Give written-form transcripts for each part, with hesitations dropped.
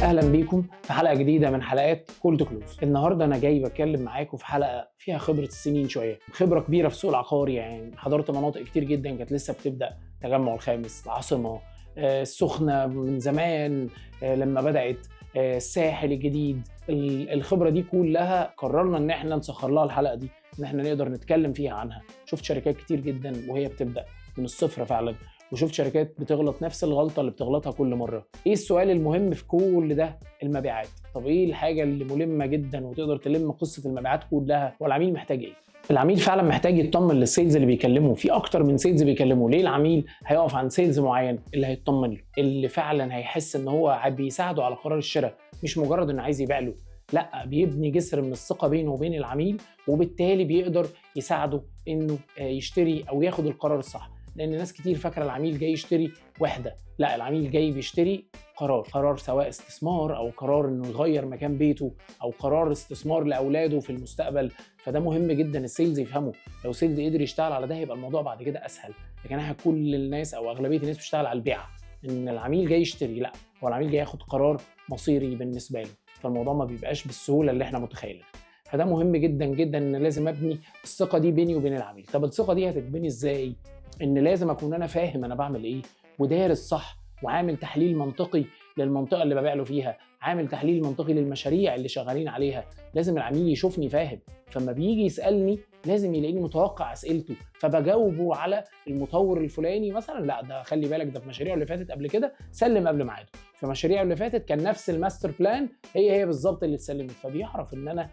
اهلا بيكم في حلقه جديده من حلقات كولد كلوز. النهارده انا جاي بتكلم معاكم في حلقه فيها خبره السنين شويه، خبره كبيره في السوق العقاري. يعني حضرت مناطق كتير جدا كانت لسه بتبدا، تجمع الخامس، العاصمه، السخنه من زمان، لما بدات الساحل الجديد. الخبره دي كلها قررنا ان احنا نسخر لها الحلقه دي، ان احنا نقدر نتكلم فيها عنها. شفت شركات كتير جدا وهي بتبدا من الصفر فعلا، وشفت شركات بتغلط نفس الغلطه اللي بتغلطها كل مره. ايه السؤال المهم في كل ده؟ المبيعات. طب ايه الحاجه اللي ملمه جدا وتقدر تلم قصه المبيعات كلها؟ والعميل محتاج ايه؟ العميل فعلا محتاج يطمن للسيلز اللي بيكلمه. في اكتر من سيلز بيكلمه. ليه العميل هيقف عند سيلز معين؟ اللي هيطمن له، اللي فعلا هيحس ان هو بيساعده على قرار الشراء، مش مجرد انه عايز يبيع له. لا، بيبني جسر من الثقه بينه وبين العميل، وبالتالي بيقدر يساعده انه يشتري او ياخد القرار الصح. لان ناس كتير فاكره العميل جاي يشتري وحده. لا، العميل جاي بيشتري قرار سواء استثمار او قرار انه يغير مكان بيته او قرار استثمار لاولاده في المستقبل. فده مهم جدا السيلز يفهمه. لو سيلز قدر يشتغل على ده هيبقى الموضوع بعد كده اسهل. لكن احنا كل الناس او اغلبيه الناس بتشتغل على البيع، ان العميل جاي يشتري. لا، هو العميل جاي ياخد قرار مصيري بالنسبه له، فالموضوع ما بيبقاش بالسهوله اللي احنا متخيلينها. فده مهم جدا جدا ان لازم ابني الثقه دي بيني وبين العميل. طب الثقه دي هتتبني ازاي؟ ان لازم اكون انا فاهم انا بعمل ايه، ودارس صح، وعامل تحليل منطقي للمنطقه اللي ببيع له فيها، عامل تحليل منطقي للمشاريع اللي شغالين عليها. لازم العميل يشوفني فاهم، فما بيجي يسالني لازم يلاقيني متوقع اسئلته، فبجاوبه على المطور الفلاني مثلا. لا، ده خلي بالك، ده في مشاريعه اللي فاتت قبل كده سلم قبل ميعاده، في مشاريعه اللي فاتت كان نفس الماستر بلان هي بالظبط اللي اتسلمت. فبيعرف ان انا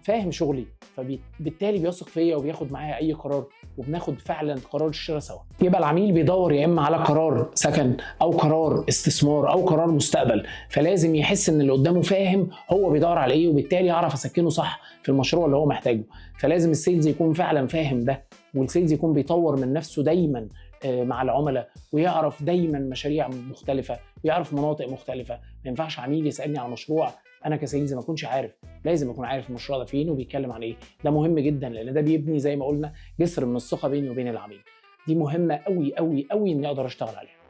فاهم شغلي، فبالتالي بيثق فيا وبياخد معايا اي قرار، وبناخد فعلا قرار الشراء سوا. يبقى العميل بيدور يا اما على قرار سكن او قرار استثمار او قرار مستقبل، فلازم يحس ان اللي قدامه فاهم هو بيدور على ايه، وبالتالي يعرف اسكنه صح في المشروع اللي هو محتاجه. فلازم السيلز يكون فعلا فاهم ده، والسيلز يكون بيطور من نفسه دايما مع العملاء، ويعرف دايما مشاريع مختلفه، ويعرف مناطق مختلفه. ما ينفعش عميل يسالني على مشروع انا كسيلز ما اكونش عارف. لازم اكون عارف المشروع ده فين وبيتكلم عن ايه. ده مهم جدا، لان ده بيبني زي ما قلنا جسر من الثقه بيني وبين العميل. دي مهمه قوي قوي قوي اني اقدر اشتغل عليها.